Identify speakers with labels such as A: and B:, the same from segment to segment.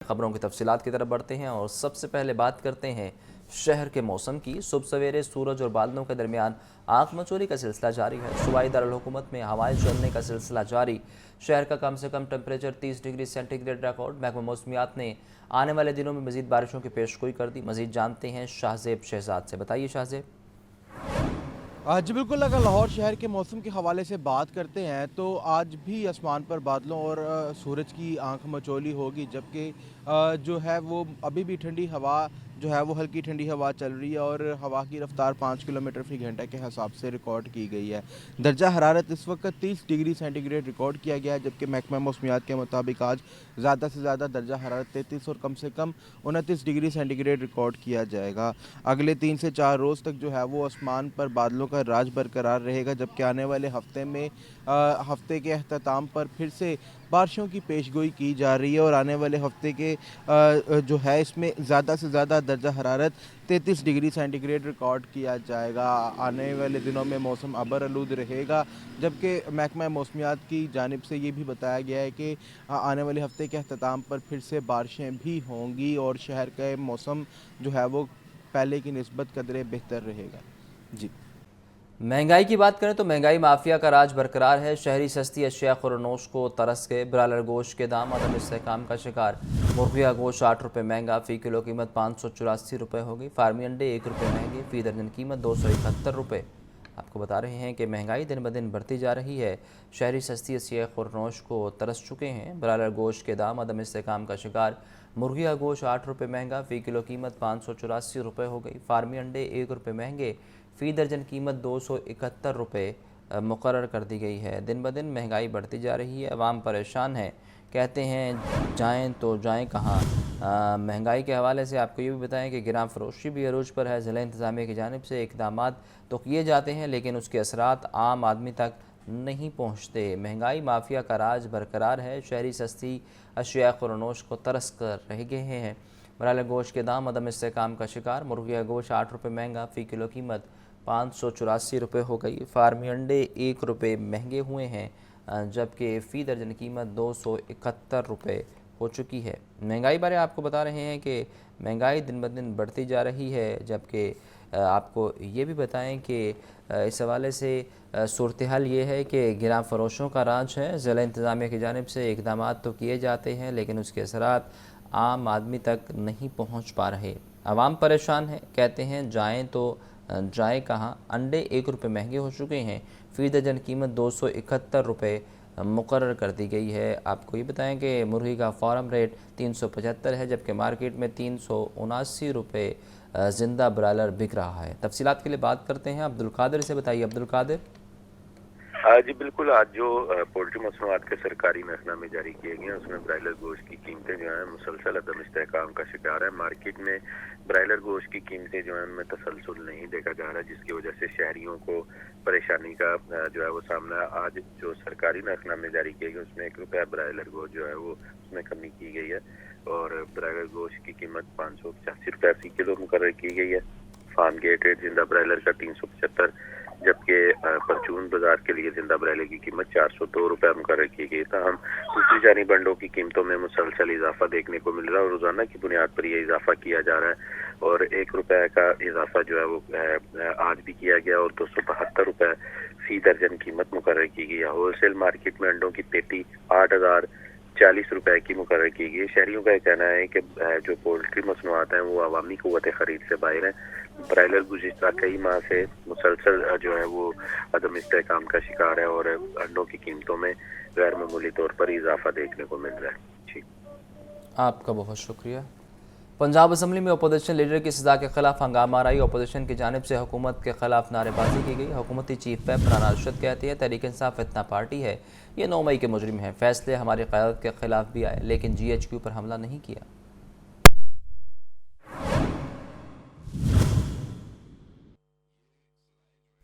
A: خبروں کی تفصیلات کی طرف بڑھتے ہیں اور سب سے پہلے بات کرتے ہیں شہر کے موسم کی۔ صبح سویرے سورج اور بادلوں کے درمیان آنکھ مچولی کا سلسلہ جاری ہے۔ صوبائی دارالحکومت میں ہوائیں چلنے کا سلسلہ جاری۔ شہر کا کم سے کم ٹمپریچر 30 ڈگری سینٹی گریڈ ریکارڈ۔ محکمہ موسمیات نے آنے والے دنوں میں مزید بارشوں کی پیشگوئی کر دی۔ مزید جانتے ہیں شاہزیب شہزاد سے۔ بتائیے شاہزیب۔
B: جی بالکل، اگر لاہور شہر کے موسم کے حوالے سے بات کرتے ہیں تو آج بھی آسمان پر بادلوں اور سورج کی آنکھ مچولی ہوگی، جبکہ جو ہے وہ ابھی بھی ٹھنڈی ہوا جو ہے وہ ہلکی ٹھنڈی ہوا چل رہی ہے اور ہوا کی رفتار 5 کلومیٹر فی گھنٹہ کے حساب سے ریکارڈ کی گئی ہے۔ درجہ حرارت اس وقت 30 ڈگری سینٹی گریڈ ریکارڈ کیا گیا ہے، جبکہ محکمہ موسمیات کے مطابق آج زیادہ سے زیادہ درجہ حرارت 33 اور کم سے کم 29 ڈگری سینٹی گریڈ ریکارڈ کیا جائے گا۔ اگلے 3 سے 4 روز تک جو ہے وہ آسمان پر بادلوں کا راج برقرار رہے گا، جبکہ آنے والے ہفتے میں ہفتے کے اختتام پر پھر سے بارشوں کی پیشگوئی کی جا رہی ہے اور آنے والے ہفتے کے جو ہے اس میں زیادہ سے زیادہ درجہ حرارت 33 ڈگری سینٹی گریڈ ریکارڈ کیا جائے گا۔ آنے والے دنوں میں موسم ابر آلود رہے گا، جبکہ محکمہ موسمیات کی جانب سے یہ بھی بتایا گیا ہے کہ آنے والے ہفتے کے اختتام پر پھر سے بارشیں بھی ہوں گی اور شہر کا موسم جو ہے وہ پہلے کی نسبت قدرے بہتر رہے گا۔ جی
A: مہنگائی کی بات کریں تو مہنگائی مافیا کا راج برقرار ہے۔ شہری سستی اشیاء خورنوش کو ترس گئے۔ برالر گوشت کے دام عدم استحکام کا شکار۔ مرغیا گوشت 8 روپے مہنگا، فی کلو قیمت 584 روپے ہوگی۔ فارمی انڈے 1 روپے مہنگے، فی درجن قیمت 271 روپے۔ آپ کو بتا رہے ہیں کہ مہنگائی دن بدن بڑھتی جا رہی ہے۔ شہری سستی اشیاء خورنوش کو ترس چکے ہیں۔ برالر گوشت کے دام عدم استحکام کا شکار۔ مرغیا گوشت 8 روپے مہنگا، فی کلو قیمت 584 روپے ہو گئی۔ فارمی انڈے 1 روپے مہنگے، فی درجن قیمت 271 روپے مقرر کر دی گئی ہے۔ دن بدن مہنگائی بڑھتی جا رہی ہے، عوام پریشان ہے، کہتے ہیں جائیں تو جائیں کہاں۔ مہنگائی کے حوالے سے آپ کو یہ بھی بتائیں کہ گراں فروشی بھی عروج پر ہے۔ ضلع انتظامیہ کی جانب سے اقدامات تو کیے جاتے ہیں لیکن اس کے اثرات عام آدمی تک نہیں پہنچتے۔ مہنگائی مافیا کا راج برقرار ہے۔ شہری سستی اشیاء خورنوش کو ترس کر رہ گئے ہیں۔ برالر گوشت کے دام عدم استحکام کا شکار۔ مرغیا گوشت 8 روپے مہنگا، فی کلو قیمت 584 روپے ہو گئی۔ فارمی انڈے 1 روپے مہنگے ہوئے ہیں، جبکہ فی درجن قیمت 271 روپے ہو چکی ہے۔ مہنگائی بارے آپ کو بتا رہے ہیں کہ مہنگائی دن بدن بڑھتی جا رہی ہے، جبکہ آپ کو یہ بھی بتائیں کہ اس حوالے سے صورتحال یہ ہے کہ گراں فروشوں کا راج ہے۔ ضلع انتظامیہ کی جانب سے اقدامات تو کیے جاتے ہیں لیکن اس کے اثرات عام آدمی تک نہیں پہنچ پا رہے۔ عوام پریشان ہے، کہتے ہیں جائیں تو جائیں کہاں۔ انڈے 1 روپے مہنگے ہو چکے ہیں، فی درجن قیمت 271 روپے مقرر کر دی گئی ہے۔ آپ کو یہ بتائیں کہ مرغی کا فارم ریٹ 375 ہے، جبکہ مارکیٹ میں 379 روپے زندہ برالر بک رہا ہے۔ تفصیلات کے لیے بات کرتے ہیں عبدالقادر سے۔ بتائیے عبدالقادر۔
C: جی بالکل، آج جو پولٹری مصنوعات کے سرکاری محکمہ جاری کیے گئے ہیں اس میں برائلر گوشت کی قیمتیں جو ہیں مسلسل عدم استحکام کا شکار ہے۔ مارکیٹ میں برائلر گوشت کی قیمتیں جو ہیں ان میں تسلسل نہیں دیکھا جا رہا، جس کی وجہ سے شہریوں کو پریشانی کا جو ہے وہ سامنا۔ آج جو سرکاری محکمہ جاری کیے گئے اس میں 1 روپیہ برائلر گوشت جو ہے وہ اس میں کمی کی گئی ہے اور برائلر گوشت کی قیمت 585 روپے فی کلو مقرر کی گئی ہے۔ فارم گیٹ ریٹ زندہ برائلر کا 375، جبکہ پرچون بازار کے لیے زندہ برائلر کی قیمت 402 روپے مقرر کی گئی۔ تاہم دوسری جانب انڈوں کی قیمتوں میں مسلسل اضافہ دیکھنے کو مل رہا ہے اور روزانہ کی بنیاد پر یہ اضافہ کیا جا رہا ہے اور 1 روپے کا اضافہ جو ہے وہ آج بھی کیا گیا اور 272 روپے فی درجن قیمت مقرر کی گئی ہے۔ ہول سیل مارکیٹ میں انڈوں کی پیٹی 8,040 روپے کی مقرر کی گئی ہے۔ شہریوں کا یہ کہنا ہے کہ جو پولٹری مصنوعات ہیں وہ عوامی قوت خرید سے باہر ہیں۔ برائلر گزشتہ کئی ماہ سے مسلسل جو ہے وہ عدم استحکام کا شکار ہے اور انڈوں کی قیمتوں میں غیر معمولی طور پر اضافہ دیکھنے کو مل رہا ہے۔ جی
A: آپ کا بہت شکریہ۔ پنجاب اسمبلی میں اپوزیشن لیڈر کی سزا کے خلاف ہنگامہ آرائی۔ اپوزیشن کی جانب سے حکومت کے خلاف نعرے بازی کی گئی۔ حکومتی چیف ویپ رانا ارشد کہتے ہیں تحریک انصاف فتنہ پارٹی ہے، یہ 9 مئی کے مجرم ہیں۔ فیصلے ہماری قیادت کے خلاف بھی آئے لیکن جی ایچ کیو پر حملہ نہیں کیا۔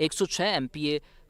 A: 106 MPA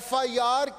D: FIR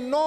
D: 9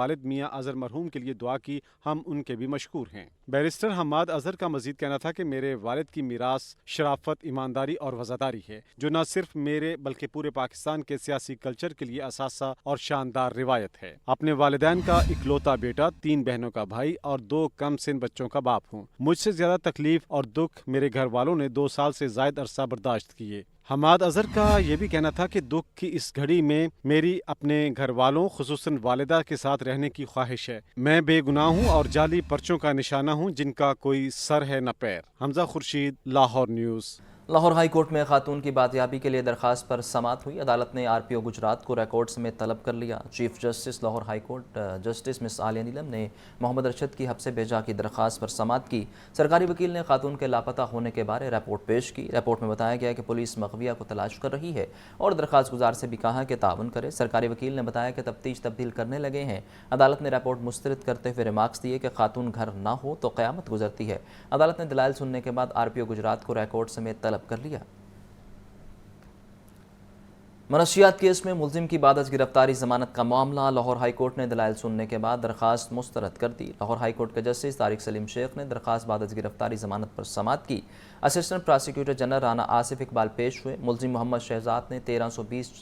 E: والد میاں اظہر مرحوم کے لیے دعا کی، ہم ان کے بھی مشکور ہیں۔ بیرسٹر حماد اظہر کا مزید کہنا تھا کہ میرے والد کی میراث شرافت، ایمانداری اور وفاداری ہے، جو نہ صرف میرے بلکہ پورے پاکستان کے سیاسی کلچر کے لیے اثاثہ اور شاندار روایت ہے۔ اپنے والدین کا اکلوتا بیٹا، 3 بہنوں کا بھائی اور 2 کم سن بچوں کا باپ ہوں۔ مجھ سے زیادہ تکلیف اور دکھ میرے گھر والوں نے 2 سال سے زائد عرصہ برداشت کیے۔ حماد اظہر کا یہ بھی کہنا تھا کہ دکھ کی اس گھڑی میں میری اپنے گھر والوں خصوصاً والدہ کے ساتھ رہنے کی خواہش ہے۔ میں بے گناہ ہوں اور جعلی پرچوں کا نشانہ ہوں جن کا کوئی سر ہے نہ پیر۔ Hamza Khurshid, Lahore news.
A: Lahore high court میں خاتون کی بازیابی کے لیے درخواست پر سماعت ہوئی۔ عدالت نے آر پی او گجرات کو ریکارڈ سمیت طلب کر لیا۔ Chief justice Lahore high court justice Ms Aliya Neelum نے محمد ارشد کی حبس بھیجا کی درخواست پر سماعت کی۔ سرکاری وکیل نے خاتون کے لاپتہ ہونے کے بارے رپورٹ پیش کی۔ رپورٹ میں بتایا گیا کہ پولیس مغویہ کو تلاش کر رہی ہے اور درخواست گزار سے بھی کہا کہ تعاون کرے۔ سرکاری وکیل نے بتایا کہ تفتیش تبدیل کرنے لگے ہیں۔ عدالت نے رپورٹ مسترد کرتے ہوئے ریمارکس دیے کہ خاتون گھر نہ ہو تو قیامت گزرتی ہے۔ عدالت نے دلائل سننے کے بعد آر پی او گجرات کو ریکارڈ سمیت طلب کر لیا۔ منشیات کیس میں ملزم کی بعد از گرفتاری ضمانت کا معاملہ، لاہور ہائی کورٹ نے دلائل سننے کے بعد درخواست مسترد کر دی۔ لاہور ہائی کورٹ کے جسٹس طارق سلیم شیخ نے درخواست بعد از گرفتاری ضمانت پر سماعت کی۔ Assistant prosecutor general Rana Asif Iqbal پیش ہوئے۔ ملزم محمد شہزاد نے 1320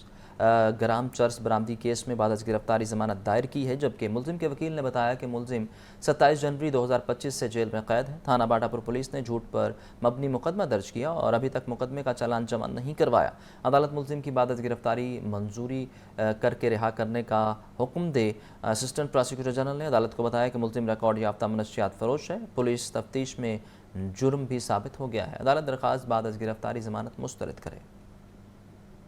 A: گرام چرس برآمدی کیس میں بعد از گرفتاری ضمانت دائر کی ہے، جبکہ ملزم کے وکیل نے بتایا کہ ملزم 27 جنوری 2025 سے جیل میں قید ہے۔ تھانہ باٹا پور پولیس نے جھوٹ پر مبنی مقدمہ درج کیا اور ابھی تک مقدمے کا چالان جمع نہیں کروایا۔ عدالت ملزم کی بعد از گرفتاری منظوری کر کے رہا کرنے کا حکم دے۔ اسسٹنٹ پراسیکیوٹر جنرل نے عدالت کو بتایا کہ ملزم ریکارڈ یافتہ منشیات فروش ہے۔ پولیس تفتیش میں جرم بھی ثابت ہو گیا ہے۔ عدالت درخواست بعد از گرفتاری ضمانت مسترد کرے۔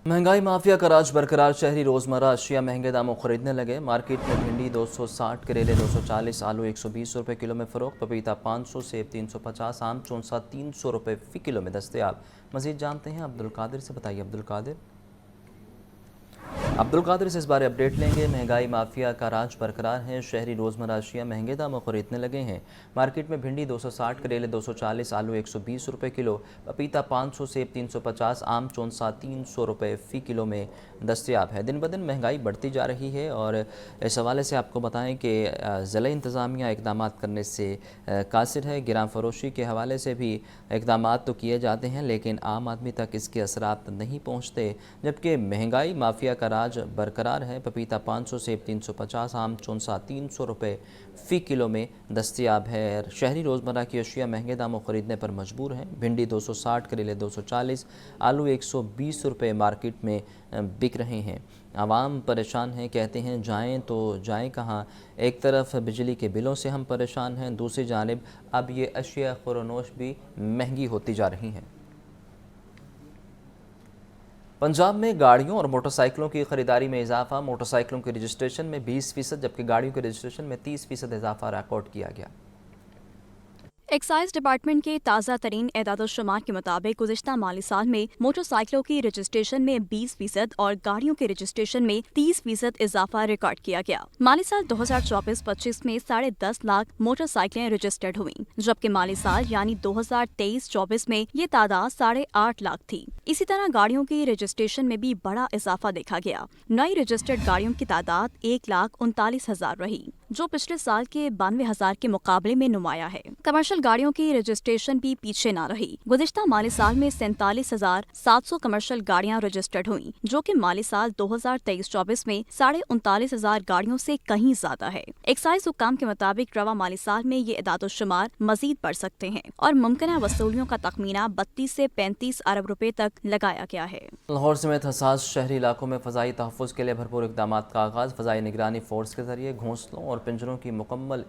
A: مہنگائی مافیا کا راج برقرار، شہری روزمرہ اشیاء مہنگے داموں خریدنے لگے۔ مارکیٹ میں بھنڈی 260، کریلے 240، آلو 120 روپے کلو میں فروخت، پپیتا 500، سیب 350، آم چونسا 300 روپے فی کلو میں دستیاب۔ مزید جانتے ہیں عبدالقادر سے۔ بتائیے عبدالقادر سے اس بارے اپڈیٹ لیں گے۔ مہنگائی مافیا کا راج برقرار ہے، شہری روزمرہ اشیاء مہنگے داموں خریدنے لگے ہیں۔ مارکیٹ میں بھنڈی 260، کریلے 240، آلو 120 روپے کلو، پپیتا 500، سیب 350، آم چونسا 300 روپے فی کلو میں دستیاب ہے۔ دن بدن مہنگائی بڑھتی جا رہی ہے اور اس حوالے سے آپ کو بتائیں کہ ضلع انتظامیہ اقدامات کرنے سے قاصر ہے۔ گراں فروشی کے حوالے سے بھی اقدامات تو کیے جاتے ہیں لیکن عام آدمی تک اس کے اثرات نہیں پہنچتے، جبکہ مہنگائی مافیا کا راج برقرار ہے۔ پپیتا 500، سیب 350، آم چونسا 300 روپے فی کلو میں دستیاب ہے۔ شہری روزمرہ کی اشیاء مہنگے داموں خریدنے پر مجبور ہیں۔ بھنڈی 260، کریلے 240، آلو 120 روپے مارکیٹ میں بک رہے ہیں۔ عوام پریشان ہیں، کہتے ہیں جائیں تو جائیں کہاں؟ ایک طرف بجلی کے بلوں سے ہم پریشان ہیں، دوسری جانب اب یہ اشیاء خورنوش بھی مہنگی ہوتی جا رہی ہیں۔ پنجاب میں گاڑیوں اور موٹر سائیکلوں کی خریداری میں اضافہ، موٹر سائیکلوں کے رجسٹریشن میں 20% جبکہ گاڑیوں کے رجسٹریشن میں 30% اضافہ ریکارڈ کیا گیا۔
F: ایکسائز ڈپارٹمنٹ کے تازہ ترین اعداد و شمار کے مطابق گزشتہ مالی سال میں موٹر سائیکلوں کی رجسٹریشن میں 20% اور گاڑیوں کے رجسٹریشن میں 30% اضافہ ریکارڈ کیا گیا۔ مالی سال 2024-25 میں 10.5 لاکھ موٹر سائیکلیں رجسٹرڈ ہوئیں، جبکہ مالی سال یعنی 2023-24 میں یہ تعداد 8.5 لاکھ تھی۔ اسی طرح گاڑیوں کی رجسٹریشن میں بھی بڑا اضافہ دیکھا گیا۔ نئی رجسٹرڈ گاڑیوں کی تعداد 1,39,000 رہی، جو پچھلے سال کے 92,000 کے مقابلے میں نمایاں ہے۔ کمرشل گاڑیوں کی رجسٹریشن بھی پیچھے نہ رہی۔ گزشتہ مالی سال میں 47,700 کمرشل گاڑیاں رجسٹرڈ ہوئیں، جو کہ مالی سال 2023-24 میں 39,500 گاڑیوں سے کہیں زیادہ ہے۔ ایکسائز حکام کے مطابق رواں مالی سال میں یہ اعداد و شمار مزید بڑھ سکتے ہیں اور ممکنہ وصولیوں کا تخمینہ 32 سے 35 ارب روپے تک لگایا گیا ہے۔
A: لاہور سمیت حساس شہری علاقوں میں فضائی تحفظ کے لیے بھرپور اقدامات کا آغاز، فضائی نگرانی فورس کے ذریعے گھونسلوں اور پنجروں کی مکمل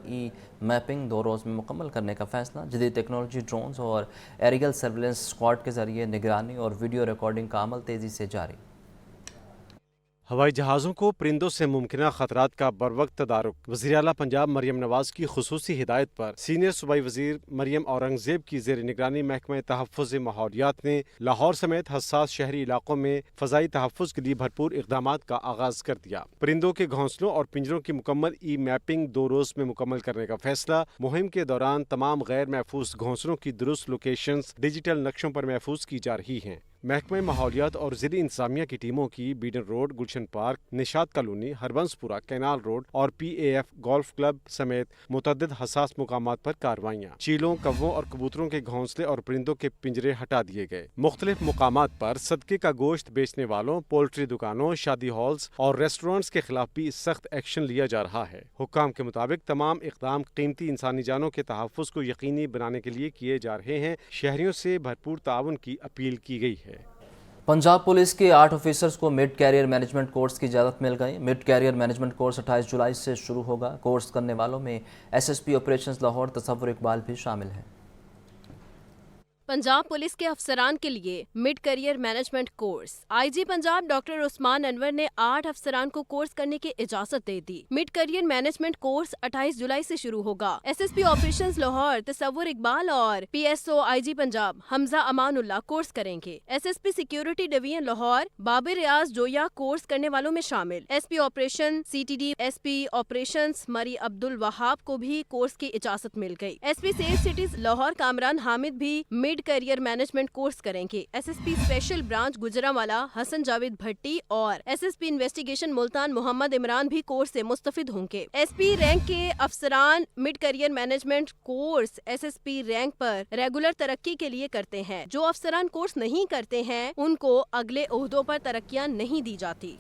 A: میپنگ 2 روز میں مکمل کرنے کا فیصلہ۔ جدید ٹیکنالوجی، ڈرونز اور ایریل سرویلنس اسکواڈ کے ذریعے نگرانی اور ویڈیو ریکارڈنگ کا عمل تیزی سے جاری۔
E: ہوائی جہازوں کو پرندوں سے ممکنہ خطرات کا بروقت تدارک، وزیر اعلیٰ پنجاب مریم نواز کی خصوصی ہدایت پر سینئر صوبائی وزیر مریم اورنگزیب کی زیر نگرانی محکمہ تحفظ ماحولیات نے لاہور سمیت حساس شہری علاقوں میں فضائی تحفظ کے لیے بھرپور اقدامات کا آغاز کر دیا۔ پرندوں کے گھونسلوں اور پنجروں کی مکمل میپنگ 2 روز میں مکمل کرنے کا فیصلہ۔ مہم کے دوران تمام غیر محفوظ گھونسلوں کی درست لوکیشنز ڈیجیٹل نقشوں پر محفوظ کی جا رہی ہیں۔ محکمہ ماحولیات اور ضلعی انتظامیہ کی ٹیموں کی بیڈن روڈ، گلشن پارک، نشاط کالونی، ہربنس پورہ، کینال روڈ اور پی اے ایف گولف کلب سمیت متعدد حساس مقامات پر کارروائیاں، چیلوں، کووں اور کبوتروں کے گھونسلے اور پرندوں کے پنجرے ہٹا دیے گئے۔ مختلف مقامات پر صدقے کا گوشت بیچنے والوں، پولٹری دکانوں، شادی ہالز اور ریسٹورانٹس کے خلاف بھی سخت ایکشن لیا جا رہا ہے۔ حکام کے مطابق تمام اقدام قیمتی انسانی جانوں کے تحفظ کو یقینی بنانے کے لیے کیے جا رہے ہیں۔ شہریوں سے بھرپور تعاون کی اپیل کی گئی ہے۔
A: پنجاب پولیس کے 8 آفیسرز کو مڈ کیریئر مینجمنٹ کورس کی اجازت مل گئی۔ مڈ کیریئر مینجمنٹ کورس 28 جولائی سے شروع ہوگا۔ کورس کرنے والوں میں S S P operations Lahore تصور اقبال بھی شامل ہیں۔
G: پنجاب پولیس کے افسران کے لیے مڈ کیریئر مینجمنٹ کورس۔ آئی جی پنجاب ڈاکٹر عثمان انور نے 8 افسران کو کورس کرنے کی اجازت دے دی۔ مڈ کیریئر مینجمنٹ کورس 28 جولائی سے شروع ہوگا۔ S S P operations Lahore تصور اقبال اور پی ایس او آئی جی پنجاب حمزہ امان اللہ کورس کریں گے۔ S S P security division Lahore Babar Riaz Joya course کرنے والوں میں شامل۔ S P operation C T D S P operations Murree Abdul Wahab کو بھی کورس کی اجازت مل گئی۔ S P safe cities Lahore Kamran Hamid بھی مڈ کیریئر مینجمنٹ کورس کریں گے۔ S S P special branch Gujranwala Hassan Javed Bhatti اور S S P investigation Multan Muhammad Imran بھی کورس سے مستفید ہوں گے۔ ایس پی رینک کے افسران mid career management course S S P rank پر ریگولر ترقی کے لیے کرتے ہیں۔ جو افسران کورس نہیں کرتے ہیں ان کو اگلے عہدوں پر ترقیاں نہیں دی جاتی۔